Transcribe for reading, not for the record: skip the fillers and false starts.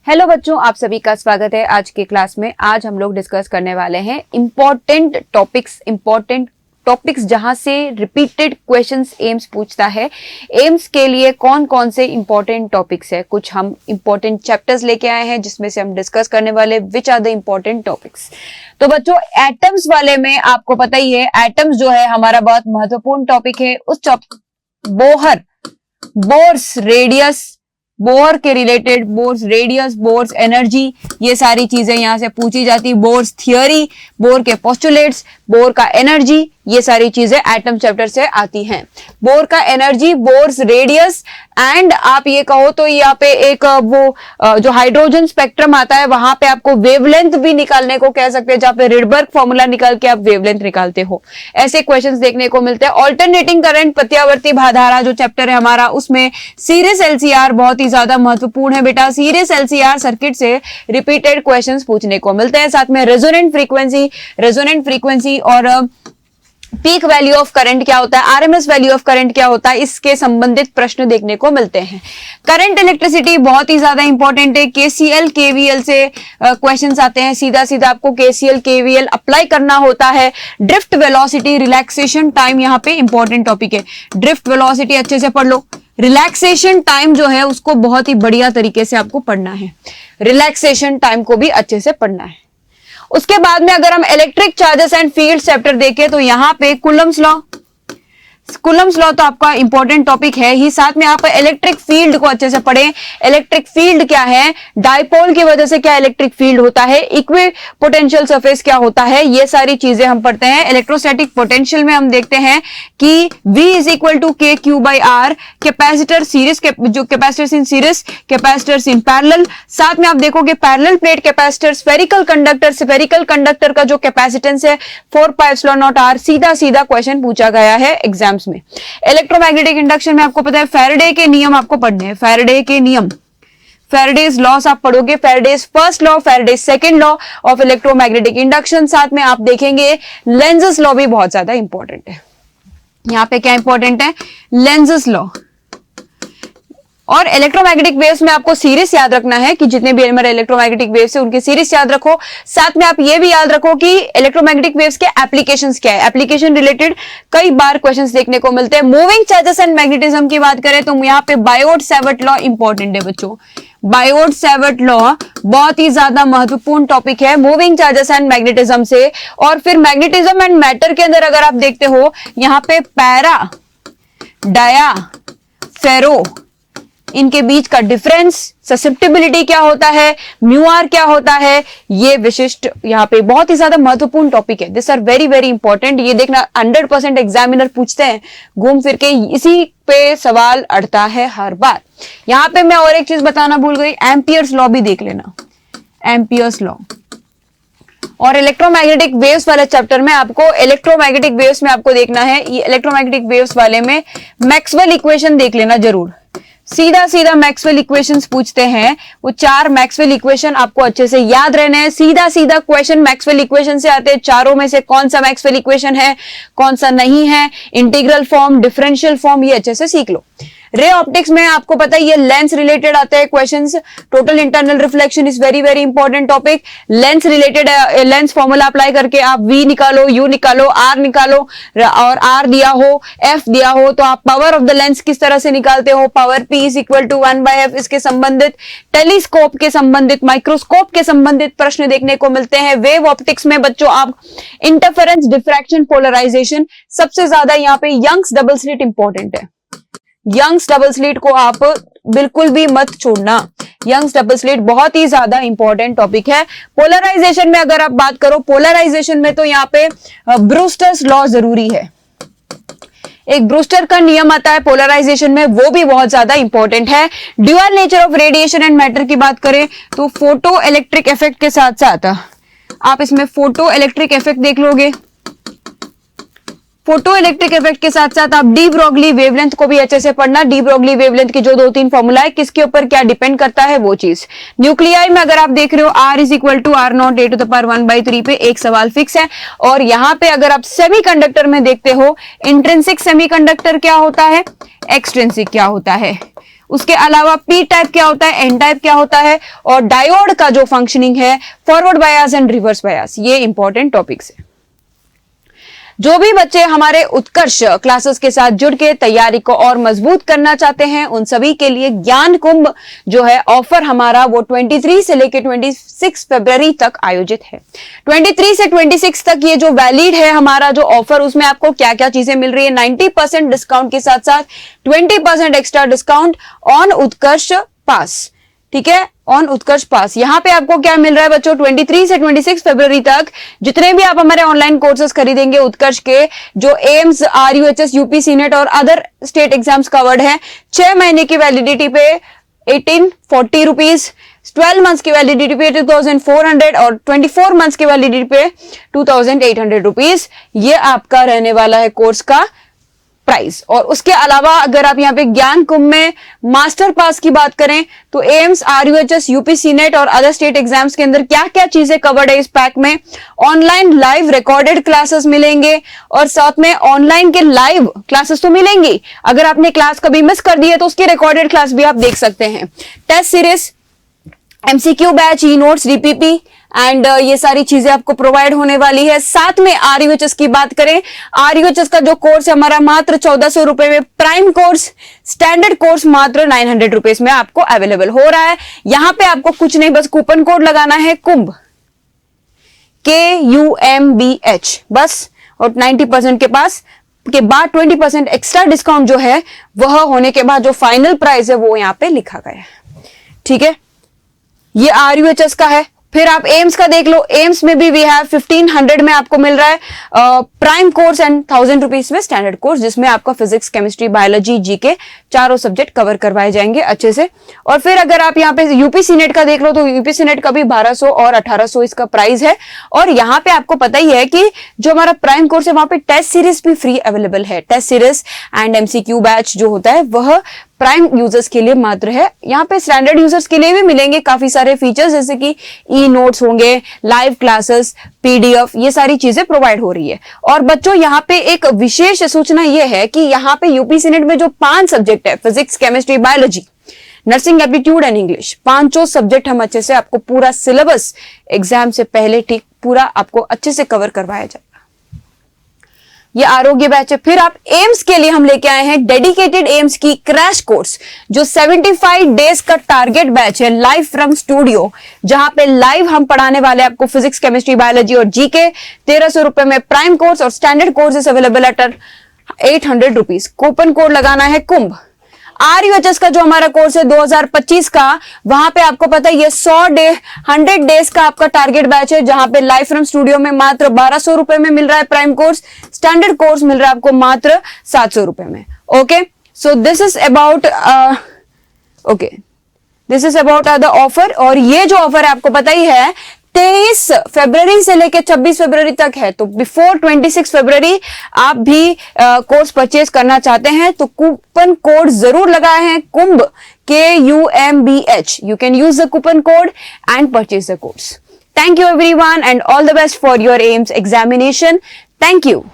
Hello बच्चों, आप सभी का स्वागत है आज की क्लास में। आज हम लोग डिस्कस करने वाले हैं इंपॉर्टेंट टॉपिक्स जहां से रिपीटेड क्वेश्चंस एम्स पूछता है। एम्स के लिए कौन कौन से इंपॉर्टेंट टॉपिक्स है, कुछ हम इंपॉर्टेंट चैप्टर्स लेके आए हैं जिसमें से हम डिस्कस करने वाले which are the important topics. तो बच्चों, एटम्स वाले में आपको पता ही है, एटम्स जो है हमारा बहुत महत्वपूर्ण टॉपिक है। उस बोहर, बोर्स रेडियस, बोर के related, Bohr's radius, Bohr's energy, ये सारी चीजें यहां से पूछी जाती। बोर्स थियोरी, बोर के पोस्टुलेट्स, बोर का एनर्जी, ये सारी चीजें एटम चैप्टर से आती हैं। बोर का एनर्जी, बोर्स रेडियस एंड आप ये कहो तो यहाँ पे एक वो जो हाइड्रोजन स्पेक्ट्रम आता है वहां पे आपको वेवलेंथ भी निकालने को कह सकते हैं, जहां पे रिडबर्ग फॉर्मूला निकाल के आप वेवलेंथ निकालते हो। ऐसे क्वेश्चंस देखने को मिलते हैं। ऑल्टरनेटिंग करंट, प्रत्यावर्ती भाधारा जो चैप्टर है हमारा, उसमें सीरीज एलसीआर बहुत ही ज्यादा महत्वपूर्ण है बेटा। सीरीज एलसीआर सर्किट से रिपीटेड क्वेश्चंस पूछने को मिलते हैं। साथ में रेजोनेंट फ्रीक्वेंसी और पीक वैल्यू ऑफ करंट क्या होता है, आरएमएस वैल्यू ऑफ करंट क्या होता है, इसके संबंधित प्रश्न देखने को मिलते हैं। करंट इलेक्ट्रिसिटी बहुत ही ज्यादा इंपॉर्टेंट है। केसीएल केवीएल से क्वेश्चंस आते हैं, सीधा सीधा आपको केसीएल केवीएल अप्लाई करना होता है। ड्रिफ्ट वेलोसिटी, रिलैक्सेशन टाइम यहाँ पे इंपॉर्टेंट टॉपिक है। ड्रिफ्ट वेलोसिटी अच्छे से पढ़ लो। रिलैक्सेशन टाइम जो है उसको बहुत ही बढ़िया तरीके से आपको पढ़ना है। रिलैक्सेशन टाइम को भी अच्छे से पढ़ना है। उसके बाद में अगर हम electric charges and field chapter देखें तो यहां पे कुलम्स लॉ तो आपका इंपॉर्टेंट टॉपिक है ही। साथ में आप इलेक्ट्रिक फील्ड को अच्छे से पढ़ें। इलेक्ट्रिक फील्ड क्या है, डायपोल की वजह से क्या इलेक्ट्रिक फील्ड होता है, इक्वी पोटेंशियल सरफेस क्या होता है, ये सारी चीजें हम पढ़ते हैं। इलेक्ट्रोस्टैटिक पोटेंशियल में हम देखते हैं कि V is equal to K Q by R. Capacitor series, जो capacitors in series, capacitors in parallel. साथ में आप देखोगे parallel plate capacitor, spherical conductor का जो कैपेसिटेंस है 4πε0r। सीधा सीधा क्वेश्चन पूछा गया है एग्जाम में। इलेक्ट्रोमैग्नेटिक इंडक्शन में आपको पता है फैराडे के नियम आपको पढ़ने हैं। फैराडे के नियम, फैराडेज लॉस आप पढ़ोगे। Faraday's first law, Faraday's second law of electromagnetic induction. साथ में आप देखेंगे लेंजेस लॉ भी बहुत ज्यादा इंपॉर्टेंट है। यहां पे क्या इंपॉर्टेंट है, लेंजेस लॉ। और इलेक्ट्रोमैग्नेटिक वेव्स में आपको सीरीज याद रखना है कि जितने भी हमारे इलेक्ट्रोमैग्नेटिक वेव्स है उनकी सीरीज याद रखो। साथ में आप ये भी याद रखो कि इलेक्ट्रोमैग्नेटिक वेव्स के एप्लीकेशंस क्या है। एप्लीकेशन रिलेटेड कई बार क्वेश्चंस देखने को मिलते हैं। मूविंग चार्जेस एंड मैग्नेटिज्म की बात करें तो यहाँ पे बायोट-सैवर्ट लॉ इंपॉर्टेंट है बच्चों। बायोट-सैवर्ट लॉ बहुत ही ज्यादा महत्वपूर्ण टॉपिक है मूविंग चार्जेस एंड मैग्नेटिज्म से। और फिर मैग्नेटिज्म एंड मैटर के अंदर अगर आप देखते हो यहाँ पे पैरा, डाया, फेरो, इनके बीच का डिफरेंस, ससेप्टिबिलिटी क्या होता है, म्यू आर क्या होता है, ये विशिष्ट यहाँ पे बहुत ही ज्यादा महत्वपूर्ण टॉपिक है। This are very very important. ये देखना 100% एग्जामिनर पूछते हैं, घूम फिर के इसी पे सवाल अड़ता है हर बार। यहाँ पे मैं और एक चीज बताना भूल गई, एम्पियर्स लॉ भी देख लेना, एम्पियर्स लॉ। और इलेक्ट्रोमैग्नेटिक वेव्स वाले चैप्टर में आपको इलेक्ट्रोमैग्नेटिक वेव्स में आपको देखना है, ये इलेक्ट्रोमैग्नेटिक वेव्स वाले में मैक्सवेल इक्वेशन देख लेना जरूर। सीधा सीधा मैक्सवेल इक्वेशंस पूछते हैं, वो 4 मैक्सवेल इक्वेशन आपको अच्छे से याद रहने हैं। सीधा सीधा क्वेश्चन मैक्सवेल इक्वेशन से आते हैं। चारों में से कौन सा मैक्सवेल इक्वेशन है, कौन सा नहीं है, इंटीग्रल फॉर्म, डिफरेंशियल फॉर्म, ये अच्छे से सीख लो। रे ऑप्टिक्स में आपको पता है ये लेंस रिलेटेड आते हैं questions. Total internal reflection is very very important topic. Lens related, lens formula apply करके आप V निकालो, U निकालो, R निकालो, और R दिया हो, F दिया हो तो आप पावर ऑफ द लेंस किस तरह से निकालते हो, power P is equal to 1/f। इसके संबंधित टेलीस्कोप के संबंधित, माइक्रोस्कोप के संबंधित प्रश्न देखने को मिलते हैं। वेव ऑप्टिक्स में बच्चों आप इंटरफेरेंस, डिफ्रैक्शन, पोलराइजेशन, सबसे ज्यादा यहाँ पे यंग्स डबल स्लिट इंपॉर्टेंट है। यंग्स डबल स्लिट को आप बिल्कुल भी मत छोड़ना। यंग्स डबल स्लिट बहुत ही ज्यादा इंपॉर्टेंट टॉपिक है। पोलराइजेशन में अगर आप बात करो, पोलराइजेशन में तो यहाँ पे ब्रूस्टर्स लॉ जरूरी है। एक ब्रूस्टर का नियम आता है पोलराइजेशन में, वो भी बहुत ज्यादा इंपॉर्टेंट है। Dual nature of radiation and matter की बात करें तो फोटो इलेक्ट्रिक इफेक्ट के साथ साथ आप इसमें फोटो इलेक्ट्रिक इफेक्ट देख लोगे। फोटो इलेक्ट्रिक इफेक्ट के साथ साथ आप डी ब्रोगली वेवलेंथ को भी अच्छे से पढ़ना। डी ब्रोगली वेवलेंथ की जो 2-3 फॉर्मूला है, किसके ऊपर क्या डिपेंड करता है वो चीज। न्यूक्लियाई में अगर आप देख रहे हो R is equal to R0 a to the power 1/3 पे एक सवाल फिक्स है। और यहाँ पे अगर आप सेमीकंडक्टर में देखते हो, इंट्रिंसिक सेमीकंडक्टर क्या होता है, एक्सट्रिंसिक क्या होता है, उसके अलावा पी टाइप क्या होता है, एन टाइप क्या होता है, और डायोड का जो फंक्शनिंग है, forward bias and reverse bias, ये इंपॉर्टेंट टॉपिक्स है। जो भी बच्चे हमारे उत्कर्ष क्लासेस के साथ जुड़ के तैयारी को और मजबूत करना चाहते हैं, उन सभी के लिए ज्ञान कुंभ जो है ऑफर हमारा वो 23 से लेके 26 फरवरी तक आयोजित है। 23 से 26 तक ये जो वैलिड है हमारा जो ऑफर, उसमें आपको क्या क्या चीजें मिल रही है, 90% डिस्काउंट के साथ साथ 20% एक्स्ट्रा डिस्काउंट ऑन उत्कर्ष पास, ठीक है, ऑन उत्कर्ष पास। यहां पे आपको क्या मिल रहा है बच्चों, 23 से 26 फरवरी तक जितने भी आप हमारे ऑनलाइन कोर्सेज खरीदेंगे उत्कर्ष के, जो एम्स, RUHS, UP सीनेट और अदर स्टेट एग्जाम्स कवर्ड है, 6 महीने की वैलिडिटी पे 1840 रुपीज, 12 मंथ्स की वैलिडिटी पे 2400 और 24 मंथ्स की वैलिडिटी पे 2800 रुपीज, ये आपका रहने वाला है कोर्स का प्राइस। और उसके अलावा अगर आप यहाँ पे ज्ञान कुंभ में मास्टर पास की बात करें तो एम्स, RUHS, UP सीनेट और अदर स्टेट एग्जाम्स के अंदर क्या क्या चीजें कवर्ड है इस पैक में, ऑनलाइन लाइव रिकॉर्डेड क्लासेस मिलेंगे और साथ में ऑनलाइन के लाइव क्लासेस तो मिलेंगी, अगर आपने क्लास कभी मिस कर दी है तो उसकी रिकॉर्डेड क्लास भी आप देख सकते हैं, test series, MCQ batch, e notes, DPP and ये सारी चीजें आपको प्रोवाइड होने वाली है। साथ में RUHS की बात करें, RUHS का जो कोर्स है हमारा मात्र 1400 रुपए में, प्राइम कोर्स, स्टैंडर्ड कोर्स मात्र 900 रुपीज में आपको अवेलेबल हो रहा है। यहां पे आपको कुछ नहीं, बस कूपन कोड लगाना है कुंभ, KUMBH बस, और 90% के बाद 20% एक्स्ट्रा डिस्काउंट जो है वह होने के बाद जो फाइनल प्राइस है वो यहाँ पे लिखा गया है, ठीक है। ये RUHS का है। फिर आप एम्स का देख लो, एम्स में भी वी हैव 1500 में आपको मिल रहा है प्राइम कोर्स एंड 1000 रुपीज में स्टैंडर्ड कोर्स, जिसमें आपका फिजिक्स, केमिस्ट्री, बायोलॉजी, जीके चारों सब्जेक्ट कवर करवाए जाएंगे अच्छे से। और फिर अगर आप यहाँ पे UP सीनेट का देख लो तो UP सीनेट का भी 1200 और 1800 इसका प्राइस है। और यहाँ पे आपको पता ही है कि जो हमारा प्राइम कोर्स है वहां पे टेस्ट सीरीज भी फ्री अवेलेबल है, test series and MCQ batch जो होता है वह प्राइम यूजर्स के लिए मात्र है। यहाँ पे स्टैंडर्ड यूजर्स के लिए भी मिलेंगे काफी सारे फीचर्स, जैसे कि ई नोट्स होंगे, लाइव क्लासेस, PDF, ये सारी चीजें प्रोवाइड हो रही है। और बच्चों यहाँ पे एक विशेष सूचना ये है कि यहाँ पे UP सीनेट में जो 5 सब्जेक्ट है, physics, chemistry, biology, nursing, aptitude and English, 5 subject हम अच्छे से आपको पूरा सिलेबस एग्जाम से पहले ठीक पूरा आपको अच्छे से कवर करवाया जाए। ये आरोग्य बैच है। फिर आप एम्स के लिए हम लेके आए हैं डेडिकेटेड एम्स की क्रैश कोर्स, जो 75 डेज का टारगेट बैच है, लाइव फ्रॉम स्टूडियो, जहां पे लाइव हम पढ़ाने वाले आपको फिजिक्स, केमिस्ट्री, बायोलॉजी और जीके 1300 रुपए में प्राइम कोर्स, और standard course is available at 800 rupees. Coupon code लगाना है कुंभ। RUHS का जो हमारा कोर्स है 2025 का, वहां पे आपको पता है ये 100 डेज का आपका टारगेट बैच है, जहां पे लाइव फ्रॉम स्टूडियो में मात्र 1200 रुपए में मिल रहा है प्राइम कोर्स, स्टैंडर्ड कोर्स मिल रहा है आपको मात्र 700 रुपए में। Okay, so this is about the offer. और ये जो ऑफर है आपको पता ही है 23 फरवरी से लेकर 26 फरवरी तक है, तो बिफोर 26 फरवरी आप भी कोर्स परचेज करना चाहते हैं तो कूपन कोड जरूर लगाए हैं कुंभ, KUMBH। You can use the coupon code and purchase the course. Thank you everyone and all the best for your AIIMS examination. Thank you.